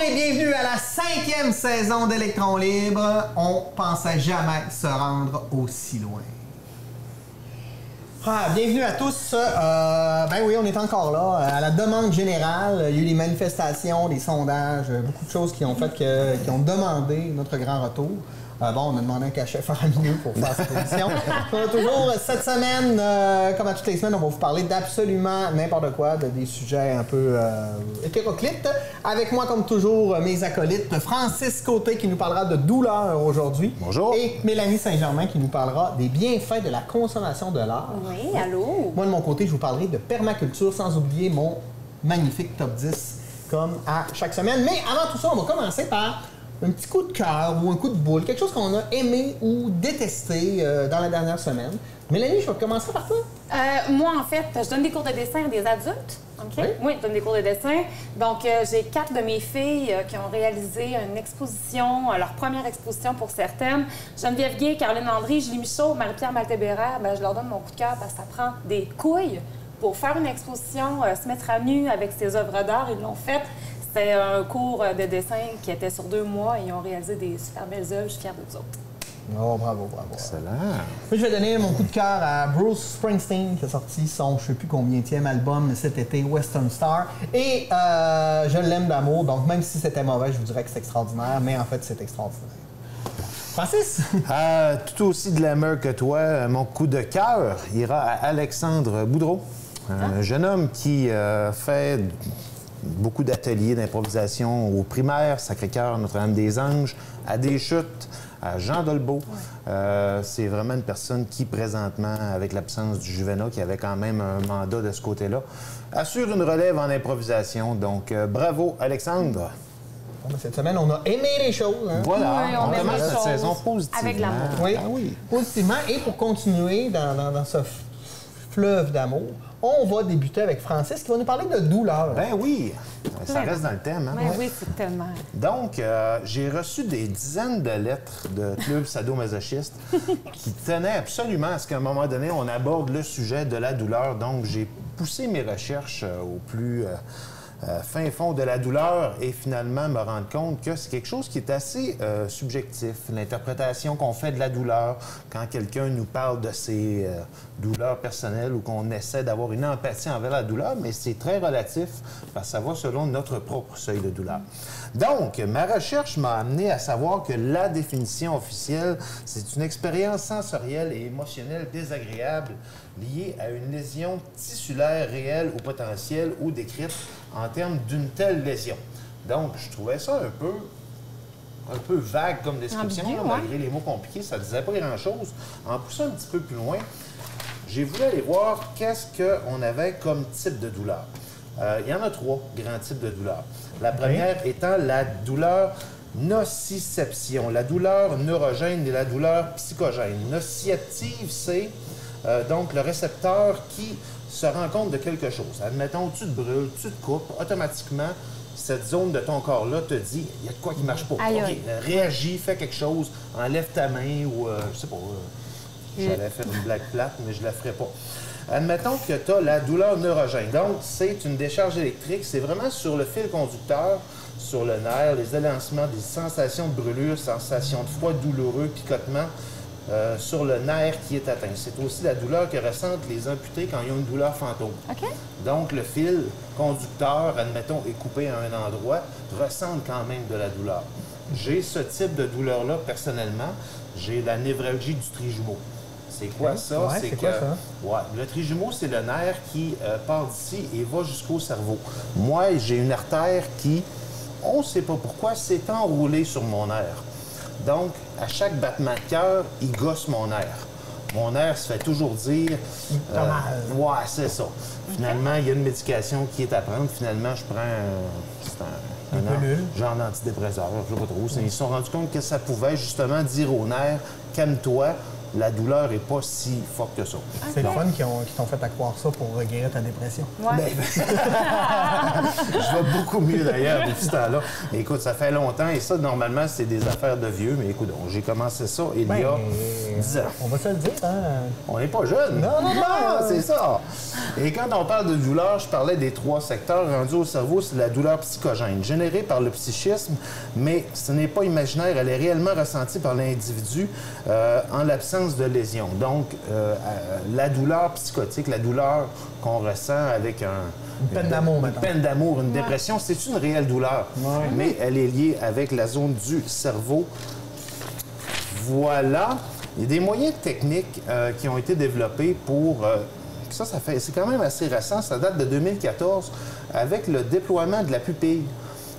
et bienvenue à la 5e saison d'Électrons Libres. On pensait jamais se rendre aussi loin. Bienvenue à tous. Ben oui, on est encore là. À la demande générale, il y a eu des manifestations, des sondages, beaucoup de choses qui ont fait qui ont demandé notre grand retour. On a demandé un cachet faramineux pour faire cette émission. Toujours cette semaine, comme à toutes les semaines, on va vous parler d'absolument n'importe quoi, des sujets un peu hétéroclites. Avec moi, comme toujours, mes acolytes, Francis Côté qui nous parlera de douleur aujourd'hui. Bonjour. Et Mélanie Saint-Germain qui nous parlera des bienfaits de la consommation de l'art. Oui, allô? Moi, de mon côté, je vous parlerai de permaculture, sans oublier mon magnifique top 10, comme à chaque semaine. Mais avant tout ça, on va commencer par un petit coup de cœur ou un coup de boule, quelque chose qu'on a aimé ou détesté dans la dernière semaine. Mélanie, je vais commencer par toi. Moi, en fait, je donne des cours de dessin à des adultes. Okay? Oui? Je donne des cours de dessin. Donc, j'ai 4 de mes filles qui ont réalisé une exposition, leur première exposition pour certaines. Geneviève Gay, Caroline Landry, Julie Michaud, Marie-Pierre Maltébéraire, je leur donne mon coup de cœur parce que ça prend des couilles pour faire une exposition, se mettre à nu avec ses œuvres d'art. Ils l'ont fait. C'était un cours de dessin qui était sur 2 mois et ils ont réalisé des super belles œuvres. Je suis fière de vous autres. Oh, bravo, bravo. Excellent. Moi, je vais donner mon coup de cœur à Bruce Springsteen, qui a sorti son, je sais plus combienième album cet été, Western Star. Et je l'aime d'amour, donc même si c'était mauvais, je vous dirais que c'est extraordinaire, mais en fait, c'est extraordinaire. Francis? Tout aussi de glamour que toi, mon coup de cœur ira à Alexandre Boudreau, un jeune homme qui fait beaucoup d'ateliers d'improvisation au primaire, Sacré-Cœur, Notre-Dame-des-Anges, à Deschutes, à Jean Dolbeau. C'est vraiment une personne qui, présentement, avec l'absence du Juvénat, qui avait quand même un mandat de ce côté-là, assure une relève en improvisation. Donc, bravo, Alexandre. Bon, cette semaine, on a aimé les choses. Hein? Voilà, Oui, on aime commence les cette choses saison positivement. avec l'amour. Oui, Ah oui. positivement. Et pour continuer dans ce fleuve d'amour, on va débuter avec Francis qui va nous parler de douleur. Ben oui, ça reste dans le thème. Hein? Ben oui, c'est tellement. Donc, j'ai reçu des dizaines de lettres de clubs sadomasochistes qui tenaient absolument à ce qu'à un moment donné, on aborde le sujet de la douleur. Donc, j'ai poussé mes recherches au plus fin fond de la douleur et finalement me rendre compte que c'est quelque chose qui est assez subjectif. L'interprétation qu'on fait de la douleur quand quelqu'un nous parle de ses douleurs personnelles ou qu'on essaie d'avoir une empathie envers la douleur, mais c'est très relatif parce que ça va selon notre propre seuil de douleur. Donc, ma recherche m'a amené à savoir que la définition officielle, c'est une expérience sensorielle et émotionnelle désagréable liée à une lésion tissulaire réelle ou potentielle ou décrite en termes d'une telle lésion. Donc, je trouvais ça un peu vague comme description, Ambigu, malgré les mots compliqués, ça ne disait pas grand-chose. En poussant un petit peu plus loin, j'ai voulu aller voir qu'est-ce qu'on avait comme type de douleur. Il y en a 3 grands types de douleur. La première étant la douleur nociception, la douleur neurogène et la douleur psychogène. Nociceptive, c'est donc le récepteur qui se rend compte de quelque chose. Admettons, tu te brûles, tu te coupes, automatiquement, cette zone de ton corps-là te dit il y a de quoi qui ne marche pas. Aïe, OK, aïe. Réagis, fais quelque chose, enlève ta main ou, je sais pas, j'allais faire une blague plate, mais je la ferai pas. Admettons que tu as la douleur neurogène. Donc, c'est une décharge électrique. C'est vraiment sur le fil conducteur, sur le nerf, les élancements, des sensations de brûlure, sensations de froid douloureux, picotement sur le nerf qui est atteint. C'est aussi la douleur que ressentent les amputés quand ils ont une douleur fantôme. OK. Donc, le fil conducteur, admettons, est coupé à un endroit, ressentent quand même de la douleur. J'ai ce type de douleur-là, personnellement. J'ai la névralgie du trijumeau. C'est quoi ça? Ouais, c'est quoi ça? Ouais, le trijumeau, c'est le nerf qui part d'ici et va jusqu'au cerveau. Moi, j'ai une artère qui, on ne sait pas pourquoi, s'est enroulée sur mon nerf. Donc, à chaque battement de cœur, il gosse mon nerf. Mon nerf se fait toujours dire... ouais, c'est ça. Finalement, il y a une médication qui est à prendre. Finalement, je prends un pilule. genre d'antidépresseur, je ne sais pas trop. Ils se sont rendus compte que ça pouvait justement dire au nerf, calme-toi, la douleur n'est pas si forte que ça. C'est le fun qui t'ont fait à croire ça pour guérir ta dépression. Ouais. Je vais beaucoup mieux d'ailleurs depuis ce temps-là. Mais écoute, ça fait longtemps et ça, normalement, c'est des affaires de vieux. Mais écoute, j'ai commencé ça il y a 10 ans. On va se le dire, hein? On n'est pas jeune. Non. C'est ça. Et quand on parle de douleur, je parlais des 3 secteurs rendus au cerveau. C'est la douleur psychogène, générée par le psychisme, mais ce n'est pas imaginaire. Elle est réellement ressentie par l'individu en l'absence de lésion. Donc, la douleur psychotique, la douleur qu'on ressent avec une peine d'amour, maintenant. Une peine d'amour, une dépression, c'est une réelle douleur. Ouais. Mais elle est liée avec la zone du cerveau. Voilà. Il y a des moyens techniques qui ont été développés pour... c'est quand même assez récent, ça date de 2014, avec le déploiement de la pupille.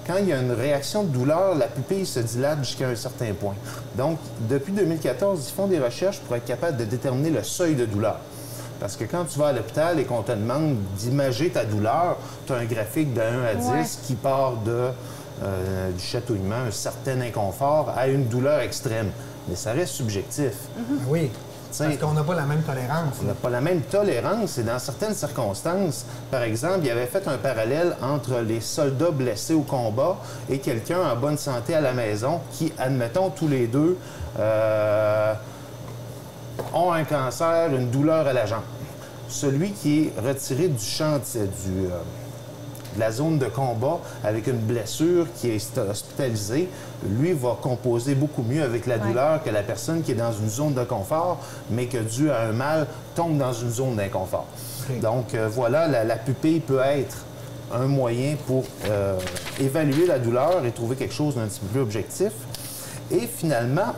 Quand il y a une réaction de douleur, la pupille se dilate jusqu'à un certain point. Donc, depuis 2014, ils font des recherches pour être capables de déterminer le seuil de douleur. Parce que quand tu vas à l'hôpital et qu'on te demande d'imager ta douleur, tu as un graphique de 1 à 10 qui part du chatouillement, un certain inconfort, à une douleur extrême. Mais ça reste subjectif. Oui. Parce qu'on n'a pas la même tolérance. On n'a pas la même tolérance et dans certaines circonstances, par exemple, il avait fait un parallèle entre les soldats blessés au combat et quelqu'un en bonne santé à la maison qui, admettons, tous les deux ont un cancer, une douleur à la jambe. Celui qui est retiré du champ de la zone de combat avec une blessure qui est hospitalisée, lui va composer beaucoup mieux avec la douleur que la personne qui est dans une zone de confort, mais que dû à un mal, tombe dans une zone d'inconfort. Okay. Donc voilà, la pupille peut être un moyen pour évaluer la douleur et trouver quelque chose d'un petit peu plus objectif. Et finalement,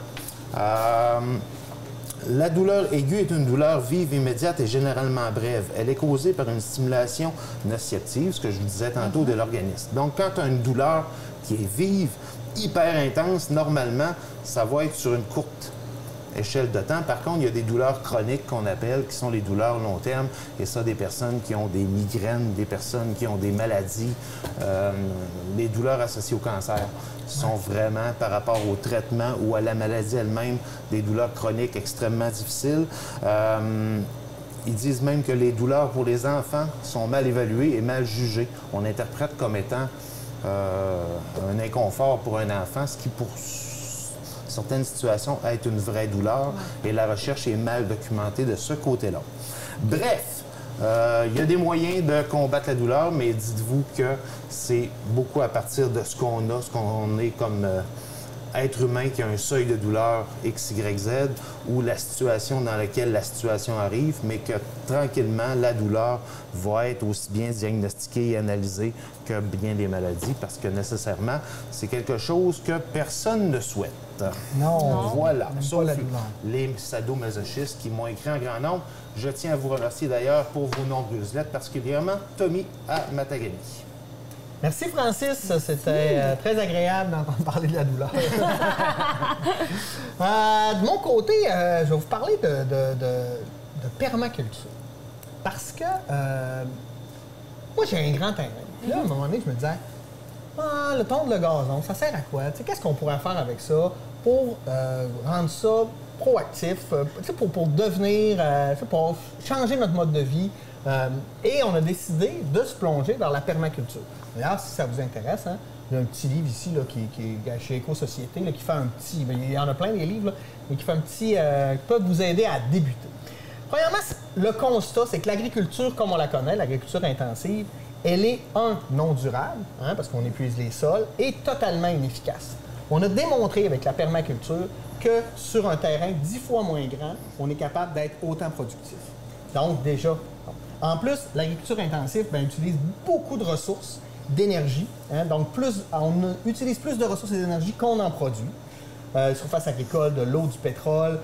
la douleur aiguë est une douleur vive, immédiate et généralement brève. Elle est causée par une stimulation nociceptive, ce que je vous disais tantôt, de l'organisme. Donc, quand tu as une douleur qui est vive, hyper intense, normalement, ça va être sur une courte échelle de temps. Par contre, il y a des douleurs chroniques qu'on appelle, qui sont les douleurs long terme. Et ça, des personnes qui ont des migraines, des personnes qui ont des maladies, les douleurs associées au cancer sont vraiment, par rapport au traitement ou à la maladie elle-même, des douleurs chroniques extrêmement difficiles. Ils disent même que les douleurs pour les enfants sont mal évaluées et mal jugées. On interprète comme étant un inconfort pour un enfant, ce qui, pour certaines situations, est une vraie douleur. Et la recherche est mal documentée de ce côté-là. Bref, il y a des moyens de combattre la douleur, mais dites-vous que c'est beaucoup à partir de ce qu'on est comme être humain qui a un seuil de douleur X, Y, Z, ou la situation dans laquelle la situation arrive, mais que tranquillement, la douleur va être aussi bien diagnostiquée et analysée que bien des maladies, parce que nécessairement, c'est quelque chose que personne ne souhaite. Non. Voilà. Sauf les sadomasochistes qui m'ont écrit en grand nombre. Je tiens à vous remercier d'ailleurs pour vos nombreuses lettres, particulièrement Tommy à Matagami. Merci Francis, c'était très agréable d'entendre parler de la douleur. De mon côté, je vais vous parler de permaculture. Parce que moi, j'ai un grand terrain. Puis là, à un moment donné, je me disais, le tondre le gazon, ça sert à quoi? Qu'est-ce qu'on pourrait faire avec ça pour rendre ça proactif, pour devenir, pour changer notre mode de vie? Et on a décidé de se plonger vers la permaculture. D'ailleurs, si ça vous intéresse, hein, il y a un petit livre ici là, qui est chez Éco-Société qui fait un petit... Il y en a plein des livres, là, mais qui fait un petit... qui peut vous aider à débuter. Premièrement, le constat, c'est que l'agriculture, comme on la connaît, l'agriculture intensive, elle est, non durable, hein, parce qu'on épuise les sols, et totalement inefficace. On a démontré avec la permaculture que sur un terrain 10 fois moins grand, on est capable d'être autant productif. Donc, déjà... En plus, l'agriculture intensive utilise beaucoup de ressources, d'énergie. Hein, donc, on utilise plus de ressources et d'énergie qu'on en produit. Surface agricole, de l'eau, du pétrole,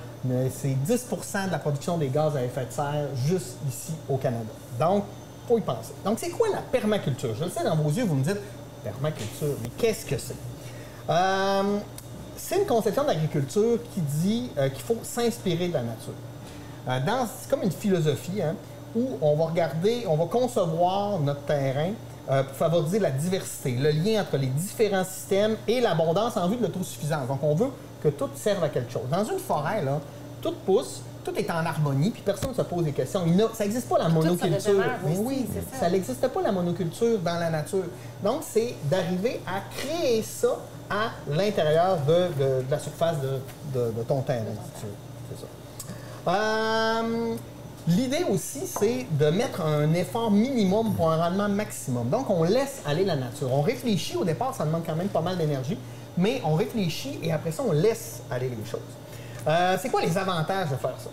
c'est 10 % de la production des gaz à effet de serre juste ici au Canada. Donc, il faut y penser. Donc, c'est quoi la permaculture? Je le sais, dans vos yeux, vous me dites « permaculture », mais qu'est-ce que c'est? C'est une conception d'agriculture qui dit qu'il faut s'inspirer de la nature. C'est comme une philosophie, hein, où on va concevoir notre terrain pour favoriser la diversité, le lien entre les différents systèmes et l'abondance en vue de l'autosuffisance. Donc, on veut que tout serve à quelque chose. Dans une forêt, là, tout pousse, tout est en harmonie, puis personne ne se pose des questions. Ça n'existe pas la monoculture. Mais oui, ça n'existe pas la monoculture dans la nature. Donc, c'est d'arriver à créer ça à l'intérieur de la surface de ton terrain. C'est ça. L'idée aussi, c'est de mettre un effort minimum pour un rendement maximum. Donc, on laisse aller la nature. On réfléchit au départ, ça demande quand même pas mal d'énergie, mais on réfléchit et après ça, on laisse aller les choses. C'est quoi les avantages de faire ça?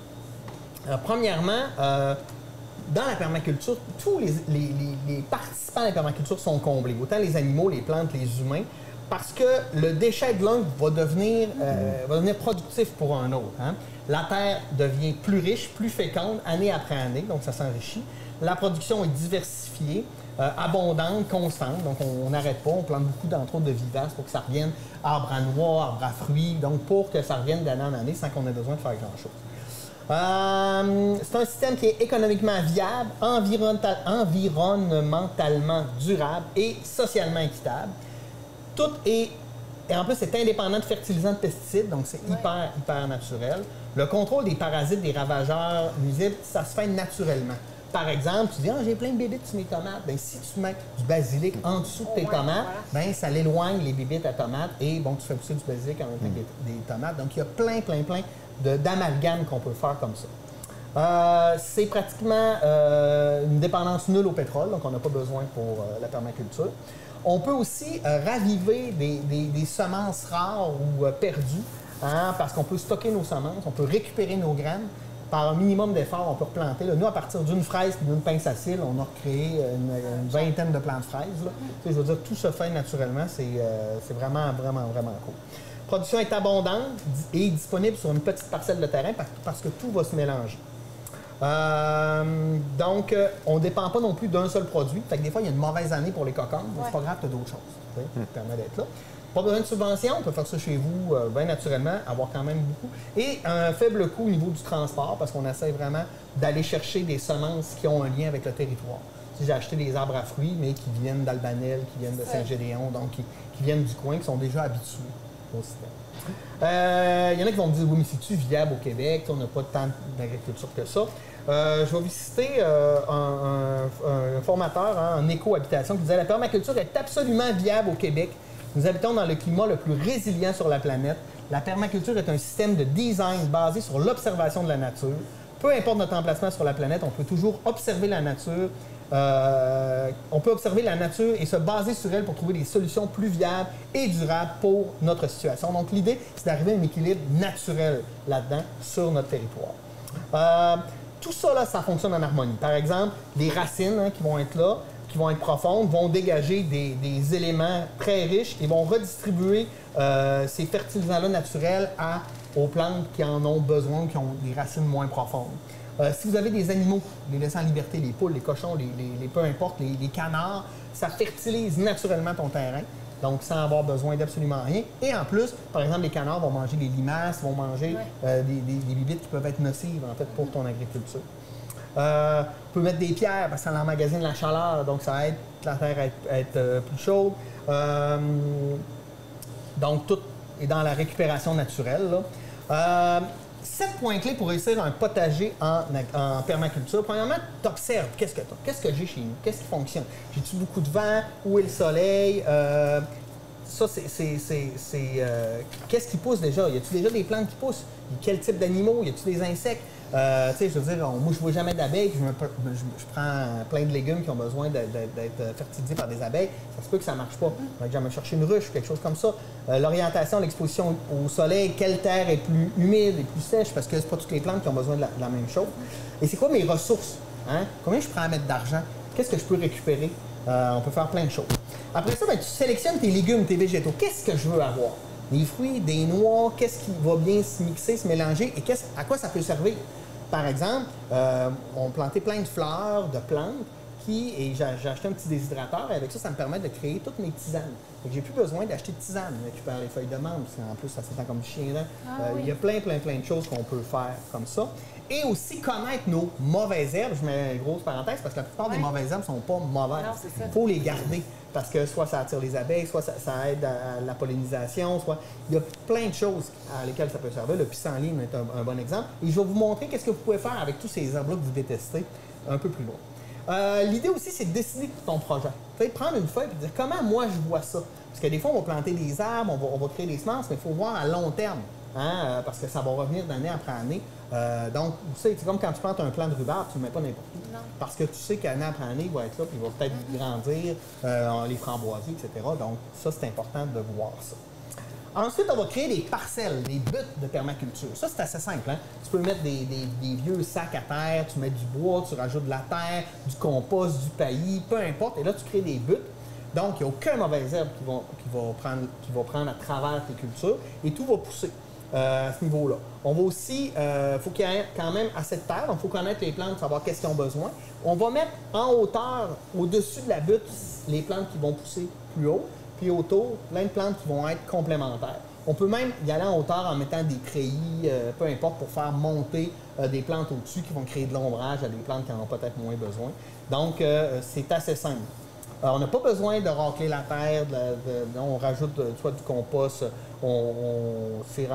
Premièrement, dans la permaculture, tous les participants à la permaculture sont comblés, autant les animaux, les plantes, les humains, parce que le déchet de l'un va devenir productif pour un autre. Hein? La terre devient plus riche, plus féconde, année après année, donc ça s'enrichit. La production est diversifiée, abondante, constante, donc on n'arrête pas, on plante beaucoup d'entre autres de vivaces pour que ça revienne arbre à noix, arbre à fruits, donc pour que ça revienne d'année en année sans qu'on ait besoin de faire grand-chose. C'est un système qui est économiquement viable, environnementalement durable et socialement équitable. Tout est, et en plus, c'est indépendant de fertilisants, de pesticides, donc c'est hyper naturel. Le contrôle des parasites, des ravageurs nuisibles, ça se fait naturellement. Par exemple, tu dis « j'ai plein de bébites sur mes tomates ». Bien, si tu mets du basilic en dessous de tes tomates, bien, ça l'éloigne les bébites à tomates et bon, tu fais pousser du basilic en même temps que des tomates. Donc, il y a plein d'amalgames qu'on peut faire comme ça. C'est pratiquement une dépendance nulle au pétrole, donc on n'a pas besoin pour la permaculture. On peut aussi raviver des semences rares ou perdues, hein, parce qu'on peut stocker nos semences, on peut récupérer nos graines. Par un minimum d'efforts, on peut replanter. Là, nous, à partir d'une fraise et d'une pince à cils, on a recréé une vingtaine de plants de fraises. Là. Je veux dire, tout se fait naturellement. C'est vraiment cool. La production est abondante et disponible sur une petite parcelle de terrain parce que tout va se mélanger. Donc, on ne dépend pas non plus d'un seul produit. Fait que des fois, il y a une mauvaise année pour les cocombes, mais c'est pas grave, tu as d'autres choses qui permettent d'être là. Pas besoin de subvention, on peut faire ça chez vous bien naturellement, avoir quand même beaucoup. Et un faible coût au niveau du transport, parce qu'on essaie vraiment d'aller chercher des semences qui ont un lien avec le territoire. Si j'ai acheté des arbres à fruits, mais qui viennent d'Albanel, qui viennent de Saint-Gédéon, donc qui viennent du coin, qui sont déjà habitués au système. Il y en a qui vont me dire « oui, mais c'est-tu viable au Québec? On n'a pas tant d'agriculture que ça. » Je vais vous citer un formateur en éco-habitation qui disait « La permaculture est absolument viable au Québec. Nous habitons dans le climat le plus résilient sur la planète. La permaculture est un système de design basé sur l'observation de la nature. Peu importe notre emplacement sur la planète, on peut toujours observer la nature. On peut observer la nature et se baser sur elle pour trouver des solutions plus viables et durables pour notre situation. » Donc, l'idée, c'est d'arriver à un équilibre naturel là-dedans sur notre territoire. Tout ça, là, ça fonctionne en harmonie. Par exemple, les racines qui vont être là, qui vont être profondes, vont dégager des éléments très riches et vont redistribuer ces fertilisants-là naturels aux plantes qui en ont besoin, qui ont des racines moins profondes. Si vous avez des animaux, les laissez en liberté, les poules, les cochons, peu importe, les canards, ça fertilise naturellement ton terrain, donc sans avoir besoin d'absolument rien. Et en plus, par exemple, les canards vont manger des limaces, vont manger des bibites qui peuvent être nocives en fait pour ton agriculture. On peut mettre des pierres parce que ça emmagasine la chaleur, donc ça aide la terre à être plus chaude. Donc tout est dans la récupération naturelle. 7 points clés pour réussir un potager en permaculture. Premièrement, tu observes qu'est-ce que j'ai chez nous, qu'est-ce qui fonctionne. J'ai-tu beaucoup de vent, où est le soleil? Ça, qu'est-ce qui pousse déjà? Y a-t-il déjà des plantes qui poussent? Quel type d'animaux? Y a-t-il des insectes? Je veux dire, moi, je ne vois jamais d'abeilles, je prends plein de légumes qui ont besoin d'être fertilisés par des abeilles. Ça se peut que ça ne marche pas. Je vais jamais chercher une ruche, quelque chose comme ça. L'orientation, l'exposition au soleil, quelle terre est plus humide et plus sèche, parce que ce pas toutes les plantes qui ont besoin de la même chose. Et c'est quoi mes ressources? Hein? Combien je prends à mettre d'argent? Qu'est-ce que je peux récupérer? On peut faire plein de choses. Après ça, tu sélectionnes tes légumes, tes végétaux. Qu'est-ce que je veux avoir? Des fruits, des noix, qu'est-ce qui va bien se mixer, se mélanger et à quoi ça peut servir? Par exemple, on plantait plein de fleurs, de plantes et j'ai acheté un petit déshydrateur et avec ça, ça me permet de créer toutes mes tisanes. J'ai plus besoin d'acheter de tisane. Je récupère les feuilles de menthe, parce qu'en plus, ça s'étend comme du chien. Là. Il y a plein de choses qu'on peut faire comme ça. Et aussi connaître nos mauvaises herbes. Je mets une grosse parenthèse parce que la plupart des mauvaises herbes ne sont pas mauvaises. Il faut les garder parce que soit ça attire les abeilles, soit ça aide à la pollinisation, soit il y a plein de choses à lesquelles ça peut servir. Le pissenlit est un bon exemple. Et je vais vous montrer qu'est-ce que vous pouvez faire avec tous ces herbes-là que vous détestez un peu plus loin. L'idée aussi, c'est de dessiner ton projet. Peut-être prendre une feuille et dire comment moi je vois ça. Parce que des fois, on va planter des arbres, on va créer des semences, mais il faut voir à long terme. Hein, parce que ça va revenir d'année après année. Donc, tu sais, c'est comme quand tu plantes un plant de rhubarbe, tu ne le mets pas n'importe où. Non. Parce que tu sais qu'année après année, il va être là, puis il va peut-être grandir, les framboisiers, etc. Donc, ça, c'est important de voir ça. Ensuite, on va créer des parcelles, des buts de permaculture. Ça, c'est assez simple. Hein? Tu peux mettre des vieux sacs à terre, tu mets du bois, tu rajoutes de la terre, du compost, du paillis, peu importe. Et là, tu crées des buts. Donc, il n'y a aucun mauvais herbe qui va prendre à travers tes cultures et tout va pousser. À ce niveau-là. On va aussi, faut qu'il y ait quand même assez de terre, donc il faut connaître les plantes, savoir qu'est-ce qu'ils ont besoin. On va mettre en hauteur, au-dessus de la butte, les plantes qui vont pousser plus haut, puis autour, plein de plantes qui vont être complémentaires. On peut même y aller en hauteur en mettant des treillis, peu importe, pour faire monter des plantes au-dessus qui vont créer de l'ombrage à des plantes qui en ont peut-être moins besoin. Donc, c'est assez simple. On n'a pas besoin de racler la terre, on rajoute soit du compost, c'est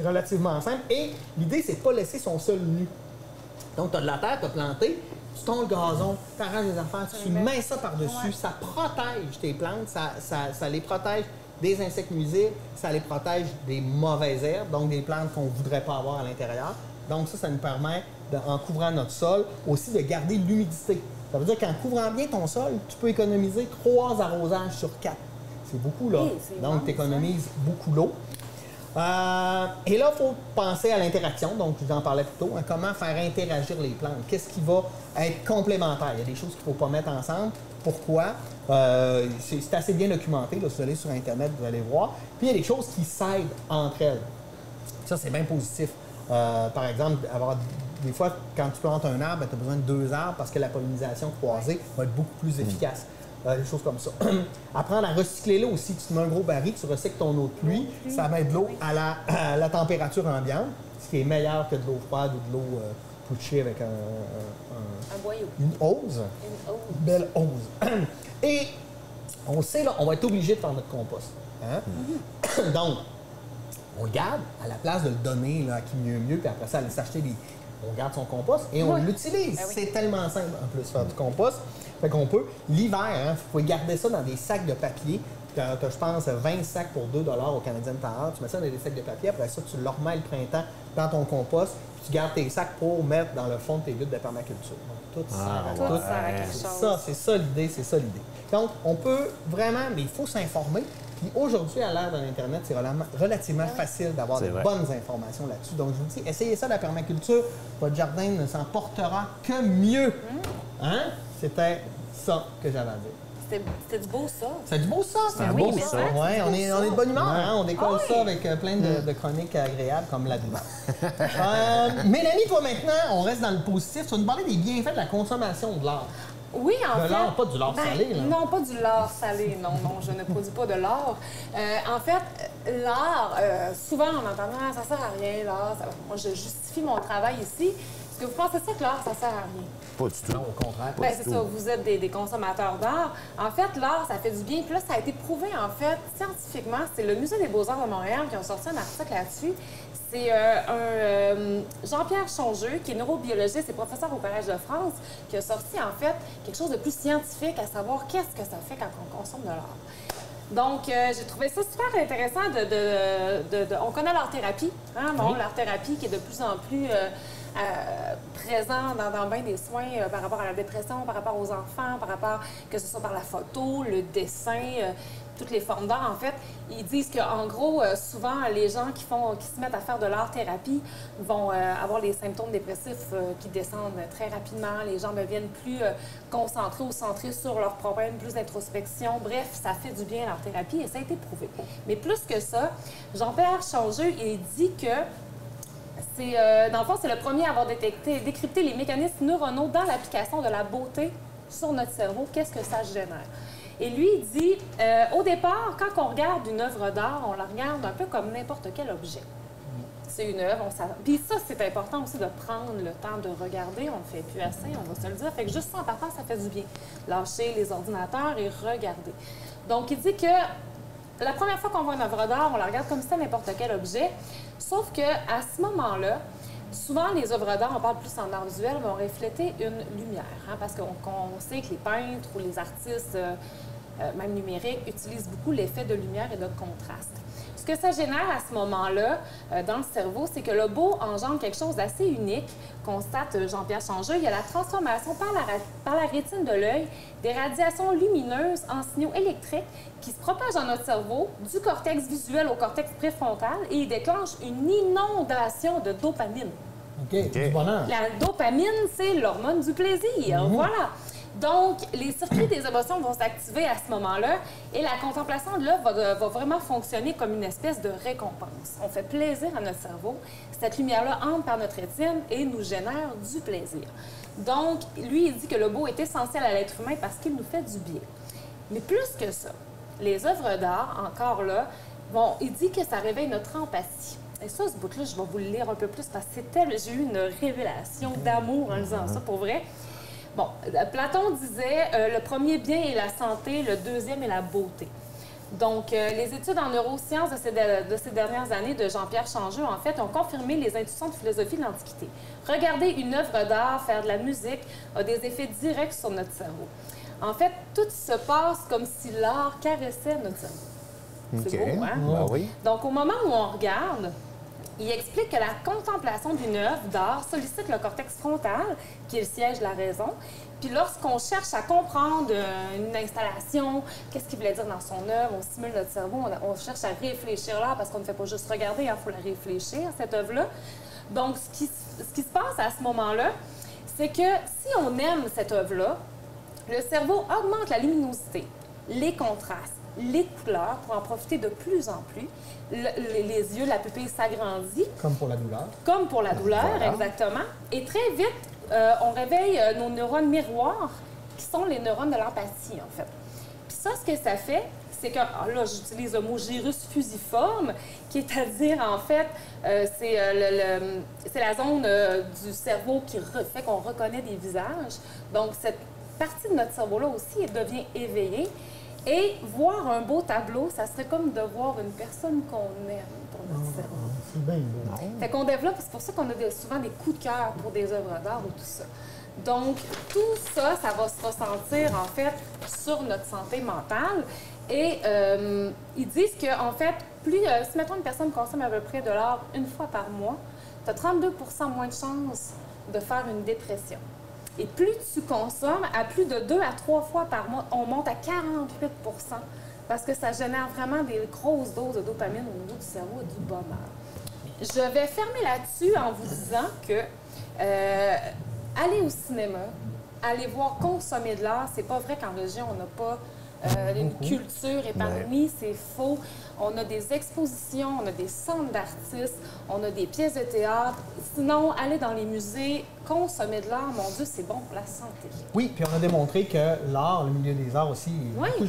relativement simple. Et l'idée, c'est de ne pas laisser son sol nu. Donc, tu as de la terre, tu as planté, tu tonds le gazon, tu arraches les affaires, tu mets ça par-dessus, ça protège tes plantes, ça les protège des insectes nuisibles, ça les protège des mauvaises herbes, donc des plantes qu'on ne voudrait pas avoir à l'intérieur. Donc, ça nous permet, en couvrant notre sol, aussi de garder l'humidité. Ça veut dire qu'en couvrant bien ton sol, tu peux économiser 3 arrosages sur 4. C'est beaucoup, là. Donc, tu économises beaucoup l'eau. Et là, il faut penser à l'interaction. Donc, je vous en parlais plus tôt. Hein, comment faire interagir les plantes? Qu'est-ce qui va être complémentaire? Il y a des choses qu'il ne faut pas mettre ensemble. Pourquoi? C'est assez bien documenté. Là, si vous allez sur Internet, vous allez voir. Puis, il y a des choses qui s'aident entre elles. Ça, c'est bien positif. Par exemple, des fois, quand tu plantes un arbre, tu as besoin de 2 arbres parce que la pollinisation croisée va être beaucoup plus efficace. Des choses comme ça. Apprendre à recycler l'eau aussi. Tu te mets un gros baril, tu recycles ton eau de pluie, ça met de l'eau à la température ambiante, ce qui est meilleur que de l'eau froide ou de l'eau pouchée avec un boyau. Une hose. Une belle hose. Et on sait, là, on va être obligé de faire notre compost. Hein? Donc, on le garde à la place de le donner là, à qui mieux, puis après ça, aller s'acheter des... On garde son compost et on l'utilise. C'est tellement simple, en plus, faire du compost. Fait qu'on peut, l'hiver, hein, vous pouvez garder ça dans des sacs de papier. Tu as, je pense, 20 sacs pour 2 $ au Canadian Tire. Tu mets ça dans des sacs de papier. Après ça, tu le remets le printemps dans ton compost. Puis tu gardes tes sacs pour mettre dans le fond de tes buts de permaculture. Donc, tout sert à quelque chose. C'est ça l'idée, c'est ça l'idée. Donc, on peut vraiment, mais il faut s'informer. Puis aujourd'hui, à l'ère de l'Internet, c'est relativement facile d'avoir de bonnes informations là-dessus. Donc, je vous dis, essayez ça, la permaculture. Votre jardin ne s'en portera que mieux. Hein? C'était ça que j'avais à dire. C'était du beau ça. C'est du beau ça. C'est beau ça. Ouais, on est de bonne humeur. Hein? On décolle ça avec plein de chroniques agréables comme la douleur. Mélanie, toi maintenant, on reste dans le positif. Tu vas nous parler des bienfaits de la consommation de l'or. Oui, en fait. De l'or, pas du lard salé, là. Non, pas du lard salé. Non, je ne produis pas de lard. En fait, l'art, souvent on entend « ça sert à rien, l'art. » Moi, je justifie mon travail ici. Est-ce que vous pensez ça que l'art, ça sert à rien? Pas du tout. Non, au contraire. C'est ça, vous êtes des consommateurs d'art. En fait, l'art, ça fait du bien. Puis là, ça a été prouvé, en fait, scientifiquement. C'est le Musée des Beaux-Arts de Montréal qui ont sorti un article là-dessus. C'est Jean-Pierre Chongeux, qui est neurobiologiste et professeur au Collège de France, qui a sorti, en fait, quelque chose de plus scientifique, à savoir qu'est-ce que ça fait quand on consomme de l'art. Donc, j'ai trouvé ça super intéressant on connaît l'art-thérapie, hein? Bon, l'art-thérapie qui est de plus en plus présent dans bien des soins par rapport à la dépression, par rapport aux enfants, par rapport, que ce soit par la photo, le dessin, toutes les formes d'art, en fait. Ils disent qu'en gros, souvent, les gens qui se mettent à faire de l'art-thérapie vont avoir les symptômes dépressifs qui descendent très rapidement. Les gens deviennent plus concentrés ou centrés sur leurs problèmes, plus d'introspection. Bref, ça fait du bien l'art-thérapie et ça a été prouvé. Mais plus que ça, Jean-Pierre Chongeux, il dit que dans le fond, c'est le premier à avoir décrypté les mécanismes neuronaux dans l'application de la beauté sur notre cerveau, qu'est-ce que ça génère. Et lui, il dit, au départ, quand on regarde une œuvre d'art, on la regarde un peu comme n'importe quel objet. C'est une œuvre, puis ça, c'est important aussi de prendre le temps de regarder. On ne fait plus assez, on va se le dire. Fait que juste ça, en partant, ça fait du bien. Lâcher les ordinateurs et regarder. Donc, il dit que la première fois qu'on voit une œuvre d'art, on la regarde comme si c'était n'importe quel objet. Sauf qu'à ce moment-là, souvent, les œuvres d'art, on parle plus en art visuel, vont refléter une lumière. Hein, parce qu'on sait que les peintres ou les artistes, même numériques, utilisent beaucoup l'effet de lumière et de contraste. Ce que ça génère à ce moment-là, dans le cerveau, c'est que le beau engendre quelque chose d'assez unique, constate Jean-Pierre Changeux. Il y a la transformation par la rétine de l'œil des radiations lumineuses en signaux électriques qui se propagent dans notre cerveau, du cortex visuel au cortex préfrontal, et ils déclenchent une inondation de dopamine. OK, du bonheur. La dopamine, c'est l'hormone du plaisir. Voilà. Donc, les circuits des émotions vont s'activer à ce moment-là et la contemplation de l'œuvre va vraiment fonctionner comme une espèce de récompense. On fait plaisir à notre cerveau. Cette lumière-là entre par notre rétine et nous génère du plaisir. Donc, lui, il dit que le beau est essentiel à l'être humain parce qu'il nous fait du bien. Mais plus que ça, les œuvres d'art, encore là, il dit que ça réveille notre empathie. Et ça, ce bout-là, je vais vous le lire un peu plus parce que j'ai eu une révélation d'amour en lisant ça, pour vrai. Bon, Platon disait le premier bien est la santé, le deuxième est la beauté. Donc, les études en neurosciences de ces dernières années de Jean-Pierre Changeux, en fait, ont confirmé les intuitions de philosophie de l'Antiquité. Regarder une œuvre d'art, faire de la musique, a des effets directs sur notre cerveau. En fait, tout se passe comme si l'art caressait notre cerveau. C'est beau, hein? Ben oui. Donc, au moment où on regarde, il explique que la contemplation d'une œuvre d'art sollicite le cortex frontal, qui est le siège de la raison. Puis lorsqu'on cherche à comprendre une installation, qu'est-ce qu'il voulait dire dans son œuvre, on stimule notre cerveau, on cherche à réfléchir là, parce qu'on ne fait pas juste regarder, il faut la réfléchir, cette œuvre-là. Donc, ce qui se passe à ce moment-là, c'est que si on aime cette œuvre-là, le cerveau augmente la luminosité, les contrastes, les couleurs pour en profiter de plus en plus. Les yeux, la pupille s'agrandit. Comme pour la douleur. Comme pour la douleur, voilà. Exactement. Et très vite, on réveille nos neurones miroirs, qui sont les neurones de l'empathie, en fait. Puis ça, ce que ça fait, c'est que, là, j'utilise le mot gyrus fusiforme, qui est à dire, en fait, c'est la zone du cerveau qui fait qu'on reconnaît des visages. Donc, cette partie de notre cerveau-là aussi, elle devient éveillée. Et voir un beau tableau, ça serait comme de voir une personne qu'on aime pour notre cerveau. C'est bien beau. Fait qu'on développe, c'est pour ça qu'on a souvent des coups de cœur pour des œuvres d'art ou tout ça. Donc, tout ça, ça va se ressentir, en fait, sur notre santé mentale. Et ils disent qu'en fait, si, mettons, une personne consomme à peu près de l'art une fois par mois, tu as 32 % moins de chances de faire une dépression. Et plus tu consommes, à plus de 2 à 3 fois par mois, on monte à 48 % parce que ça génère vraiment des grosses doses de dopamine au niveau du cerveau et du bonheur. Je vais fermer là-dessus en vous disant que aller au cinéma, aller voir consommer de l'art, c'est pas vrai qu'en région, on n'a pas une culture épanouie, c'est faux. On a des expositions, on a des centres d'artistes, on a des pièces de théâtre. Sinon, aller dans les musées, consommer de l'art, mon Dieu, c'est bon pour la santé. Oui, puis on a démontré que l'art, le milieu des arts aussi, est beaucoup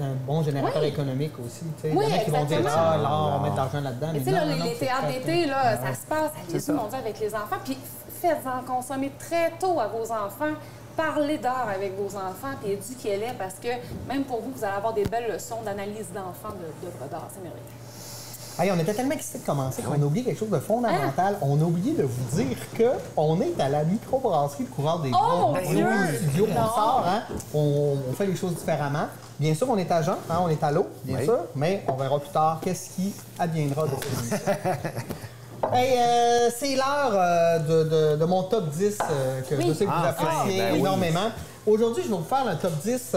un bon générateur économique aussi. Il y en a qui vont dire l'art, on va mettre de l'argent là-dedans. Mais tu sais, les théâtres d'été, là, ça se passe, allez-y, mon Dieu, avec les enfants. Puis faites-en consommer très tôt à vos enfants. Parlez d'art avec vos enfants et éduquez-les parce que même pour vous, vous allez avoir des belles leçons d'analyse d'enfants d'œuvres d'art. C'est merveilleux. Hey, on était tellement excités de commencer qu'on a oublié quelque chose de fondamental. On a oublié de vous dire qu'on est à la microbrasserie de Coureur des Bois. Oh mon Dieu! Studio, on sort, hein? On fait les choses différemment. Bien sûr, on est à Jean, hein? On est à l'eau, bien sûr, mais on verra plus tard qu'est-ce qui adviendra de cette émission. Hey, c'est l'heure de mon top 10 que je sais que vous appréciez énormément. Aujourd'hui, je vais vous faire un top 10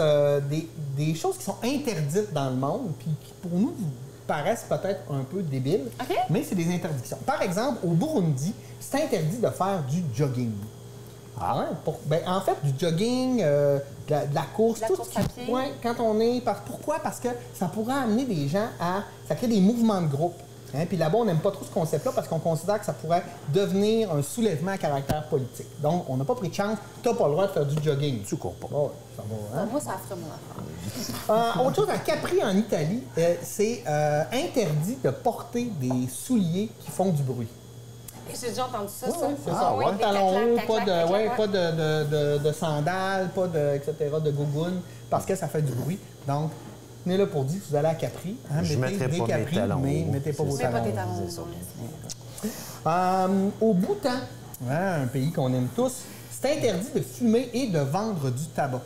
des choses qui sont interdites dans le monde, puis qui pour nous paraissent peut-être un peu débiles, mais c'est des interdictions. Par exemple, au Burundi, c'est interdit de faire du jogging. En fait, du jogging, de la course, tout ce qui pointe quand on est... Pourquoi? Parce que ça pourrait amener des gens à... Ça crée des mouvements de groupe. Hein, puis là-bas, on n'aime pas trop ce concept-là parce qu'on considère que ça pourrait devenir un soulèvement à caractère politique. Donc, on n'a pas pris de chance. Tu n'as pas le droit de faire du jogging. Tu comprends. Oh, ça va, hein? Moi, ça ferait mon affaire. Autre chose, à Capri, en Italie, c'est interdit de porter des souliers qui font du bruit. J'ai déjà entendu ça, Ouais, ça. ouais, c'est Ah ça. oui, Pas de des talons hauts, clac-clac, pas clac-clac, ouais. de sandales, pas de, etc., de gougounes, parce que ça fait du bruit. Donc, tenez là pour dire, vous allez à Capri, hein, Je mettez mettrai des pas mes Capri, talons mais hauts. mettez pas vos C'est Mets pas talons tes hauts. talons. Au Bhoutan, hein, un pays qu'on aime tous, c'est interdit de fumer et de vendre du tabac.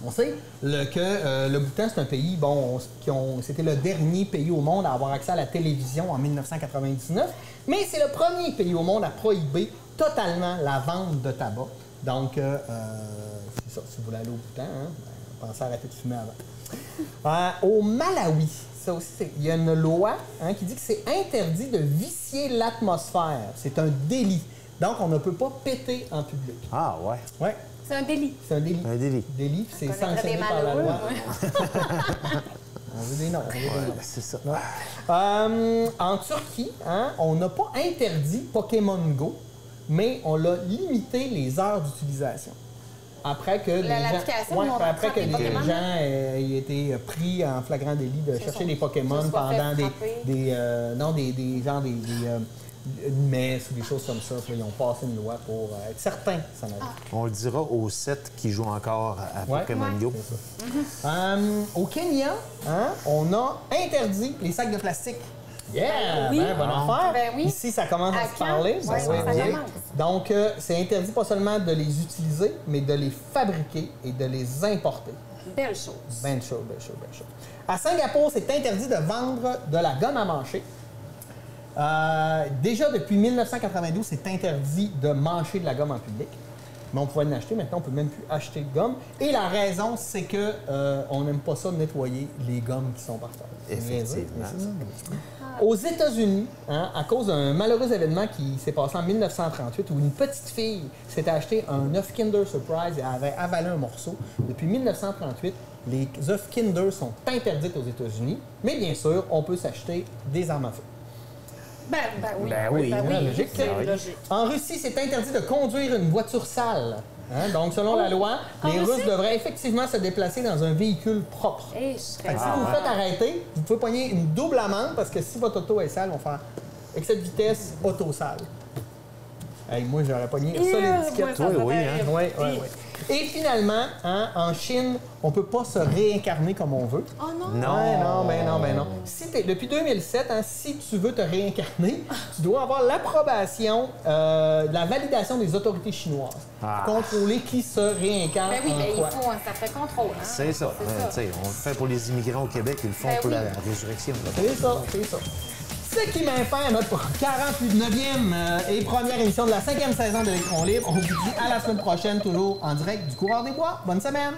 On sait que le Bhoutan, c'est un pays, c'était le dernier pays au monde à avoir accès à la télévision en 1999, mais c'est le premier pays au monde à prohiber totalement la vente de tabac. Donc, c'est ça, si vous voulez aller au Bhoutan, hein, pensez à arrêter de fumer avant. Au Malawi, ça aussi, il y a une loi qui dit que c'est interdit de vicier l'atmosphère. C'est un délit. Donc, on ne peut pas péter en public. Ah, ouais. Ouais. C'est un délit. C'est un délit. Un délit. Délit, puis c'est On connaîtrait sanctionné des par la malheureux, loi. ouais. On veut des noms, on veut des noms. C'est ça. En Turquie, on n'a pas interdit Pokémon Go, mais on l'a limité les heures d'utilisation. Après que les l'application, gens, on après attrape que les les Pokémon, gens aient été pris en flagrant délit de chercher des Pokémon se soient fait pendant frapper. une messe ou des choses comme ça. Puis ils ont passé une loi pour être certains que ça n'arrive. On le dira aux 7 qui jouent encore à Ouais. Pokémon Go. C'est ça. Au Kenya, on a interdit les sacs de plastique. Yeah! Oui. Bonne affaire. Ben oui. Ici, ça commence à À se quand? parler. Ouais, ça commence. Donc, c'est interdit pas seulement de les utiliser, mais de les fabriquer et de les importer. Belle chose. Belle chose, belle chose, belle chose. À Singapour, c'est interdit de vendre de la gomme à mâcher. Déjà, depuis 1992, c'est interdit de mâcher de la gomme en public. Mais on pouvait l'acheter. Maintenant, on ne peut même plus acheter de gomme. Et la raison, c'est que on n'aime pas ça nettoyer les gommes qui sont par terre. Effectivement. Aux États-Unis, à cause d'un malheureux événement qui s'est passé en 1938 où une petite fille s'était acheté un œuf Kinder Surprise et avait avalé un morceau, depuis 1938, les œufs Kinder sont interdits aux États-Unis, mais bien sûr, on peut s'acheter des armes à feu. Ben oui. Ben oui, logique. C'est logique. En Russie, c'est interdit de conduire une voiture sale. Donc, selon la loi, En les Russes Russie? devraient effectivement se déplacer dans un véhicule propre. Et je serais Fait que si vous vous faites arrêter, vous pouvez pogner une double amende parce que si votre auto est sale, on va faire excès de vitesse, auto sale. Hey, moi, j'aurais pogné ça l'étiquette. Oui, hein? Oui. Et finalement, en Chine, on ne peut pas se réincarner comme on veut. Oh non! Non. Ouais, non. Depuis 2007, si tu veux te réincarner, tu dois avoir l'approbation, la validation des autorités chinoises pour contrôler qui se réincarne Ben oui, en ben, quoi. il faut un sacré contrôle. Hein? C'est ça. Tu sais, on le fait pour les immigrants au Québec, ils le font Ben pour oui. la résurrection. C'est ça. Ce qui met fin à notre 49e et première émission de la 5e saison d'Électron Libre. On vous dit à la semaine prochaine, toujours en direct du Coureur des Bois. Bonne semaine!